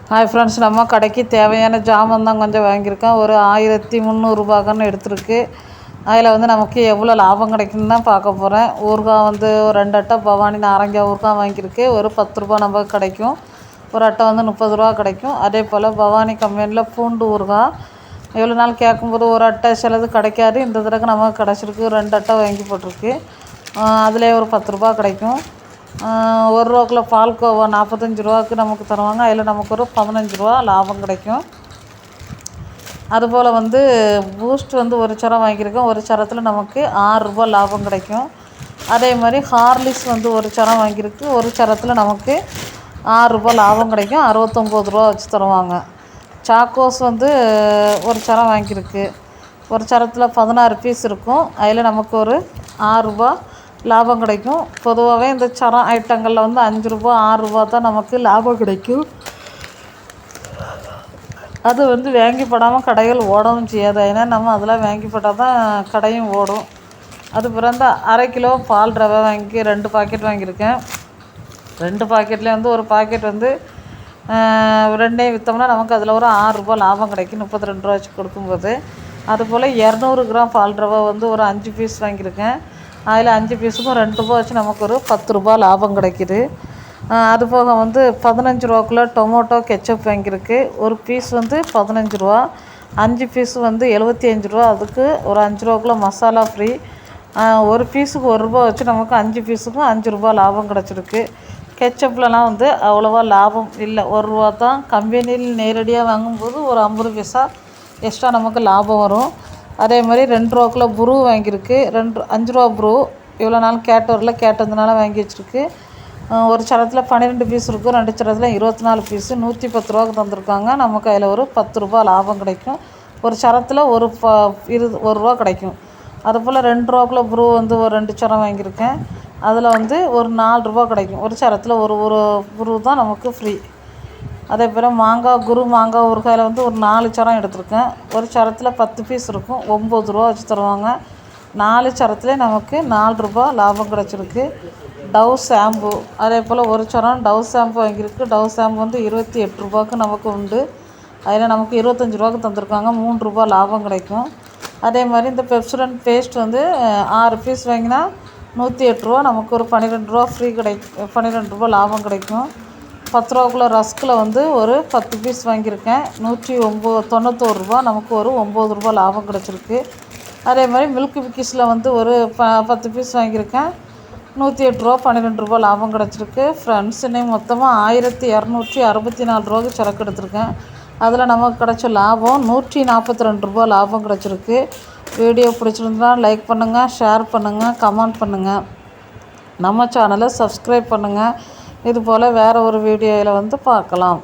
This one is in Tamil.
ஹாய் ஃப்ரெண்ட்ஸ், நம்ம கடைக்கு தேவையான ஜாமான் தான் கொஞ்சம் வாங்கியிருக்கோம். ஒரு 1300 எடுத்திருக்கு. அதில் வந்து நமக்கு எவ்வளோ லாபம் கிடைக்குன்னு தான் பார்க்க போகிறேன். ஊறுகாய் வந்து ஒரு 2 அட்டை பவானி நாரங்காய் ஊறுகாய் வாங்கியிருக்கு. ஒரு 10 ரூபா நமக்கு கிடைக்கும். ஒரு அட்டை வந்து 30 ரூபா கிடைக்கும். அதே போல் பவானி கம்பெனியில் பூண்டு ஊறுகாய் எவ்வளோ நாள் கேட்கும்போது ஒரு அட்டை சிலது கிடைக்காது. இந்த தடவை நமக்கு கிடச்சிருக்கு. 2 அட்டை வாங்கி போட்டிருக்கு. அதிலே ஒரு 10 ரூபா கிடைக்கும். 1 ரூபாக்குள்ள பால்கோவா 45 ரூபாவுக்கு நமக்கு தருவாங்க. அதில் நமக்கு ஒரு 15 ரூபா லாபம் கிடைக்கும். அதுபோல் வந்து பூஸ்ட் வந்து ஒரு சரம் வாங்கியிருக்கோம். ஒரு சரத்தில் நமக்கு 6 ரூபா லாபம் கிடைக்கும். அதே மாதிரி ஹார்லிக்ஸ் வந்து ஒரு சரம் வாங்கியிருக்கு. ஒரு சரத்தில் நமக்கு 6 ரூபா லாபம் கிடைக்கும். 69 ரூபா வச்சு தருவாங்க. சாக்கோஸ் வந்து ஒரு சரம் வாங்கியிருக்கு. ஒரு சரத்தில் 16 பீஸ் இருக்கும். அதில் நமக்கு ஒரு 6 ரூபா லாபம் கிடைக்கும். பொதுவாகவே இந்த சரம் ஐட்டங்களில் வந்து 5 ரூபா 6 ரூபா தான் நமக்கு லாபம் கிடைக்கும். அது வந்து வாங்கி போடாமல் கடைகள் ஓடவும் செய்யாது. ஏன்னா நம்ம அதெல்லாம் வாங்கி போட்டால் தான் கடையும் ஓடும். அது பிறந்த 1/2 கிலோ பால் ரவை வாங்கி 2 பாக்கெட் வாங்கியிருக்கேன். 2 பாக்கெட்லேயே வந்து ஒரு பாக்கெட் வந்து 2 விற்றோம்னா நமக்கு அதில் ஒரு 6 ரூபா லாபம் கிடைக்கும். 32 ரூபா வச்சு கொடுக்கும்போது. அதுபோல் 200 கிராம் பால் ரவை வந்து ஒரு 5 பீஸ் வாங்கியிருக்கேன். அதில் 5 பீஸுக்கும் 2 ரூபா வச்சு நமக்கு ஒரு 10 ரூபா லாபம் கிடைக்கிது. அதுபோக வந்து 15 ரூபாக்குள்ளே டொமேட்டோ கெச்சப் வாங்கியிருக்கு. ஒரு பீஸ் வந்து 15 ரூபா, 5 பீஸு வந்து 75 ரூபா. அதுக்கு ஒரு 5 ரூபாக்குள்ளே மசாலா ஃப்ரீ. ஒரு பீஸுக்கு 1 ரூபா வச்சு நமக்கு 5 பீஸுக்கும் 5 ரூபா லாபம் கிடச்சிருக்கு. கெச்சப்லலாம் வந்து அவ்வளோவா லாபம் இல்லை, 1 ரூபா தான். கம்பெனியில் நேரடியாக வாங்கும்போது ஒரு 50 பைசா எக்ஸ்ட்ரா நமக்கு லாபம் வரும். அதே மாதிரி 2 ரூபாக்குள்ளே ப்ரூ வாங்கியிருக்கு. 5 ரூபா ப்ரூ இவ்வளோ நாள் கேட்டதுனால வாங்கி வச்சுருக்கு. ஒரு சரத்தில் 12 பீஸ் இருக்கும். 2 சரத்தில் 24 பீஸு 110 ரூபாவுக்கு தந்துருக்காங்க. நமக்கு அதில் ஒரு 10 ரூபா லாபம் கிடைக்கும். ஒரு சரத்தில் ஒரு 1 ரூபா கிடைக்கும். அதுபோல் 2 ரூபாக்குள்ளே ப்ரூ வந்து ஒரு 2 சரம் வாங்கியிருக்கேன். அதில் வந்து ஒரு 4 ரூபா கிடைக்கும். ஒரு சரத்தில் ஒரு ப்ரூ தான் நமக்கு ஃப்ரீ. அதே போல் மாங்காய் ஊறுகாயில் வந்து ஒரு 4 சரம் எடுத்திருக்கேன். ஒரு சரத்தில் 10 பீஸ் இருக்கும். 9 ரூபா வச்சு தருவாங்க. 4 சரத்துலேயே நமக்கு 4 ரூபா லாபம் கிடச்சிருக்கு. டவ் ஷாம்பு அதே போல் ஒரு சரம் டவ் ஷாம்பு வாங்கியிருக்கு. டவ் ஷாம்பு வந்து 28 ரூபாய்க்கு நமக்கு உண்டு. அதில் நமக்கு 25 ரூபாய்க்கு தந்திருக்காங்க. 3 ரூபா லாபம் கிடைக்கும். அதே மாதிரி இந்த பெப்சோடென்ட் பேஸ்ட் வந்து 6 பீஸ் வாங்கினா 108 ரூபா, நமக்கு ஒரு 12 ரூபா ஃப்ரீ கிடைக்கும். 12 ரூபா லாபம் கிடைக்கும். 10 ரூபாக்குள்ளே ரஸ்கில் வந்து ஒரு 10 பீஸ் வாங்கியிருக்கேன். 191 ரூபா, நமக்கு ஒரு 9 ரூபா லாபம் கிடச்சிருக்கு. அதே மாதிரி மில்க் பிக்கிஸில் வந்து ஒரு 10 பீஸ் வாங்கியிருக்கேன். 108 ரூபா, 12 ரூபா லாபம் கிடச்சிருக்கு. ஃப்ரெண்ட்ஸ், இன்னைக்கு மொத்தமாக 1264 ரூபாய்க்கு சரக்கு எடுத்திருக்கேன். அதில் நமக்கு கிடச்ச லாபம் 142 ரூபா லாபம் கிடச்சிருக்கு. வீடியோ பிடிச்சிருந்தா லைக் பண்ணுங்கள், ஷேர் பண்ணுங்கள், கமெண்ட் பண்ணுங்கள். நம்ம சேனலை சப்ஸ்கிரைப் பண்ணுங்கள். இது போல் வேறு ஒரு வீடியோவில் வந்து பார்க்கலாம்.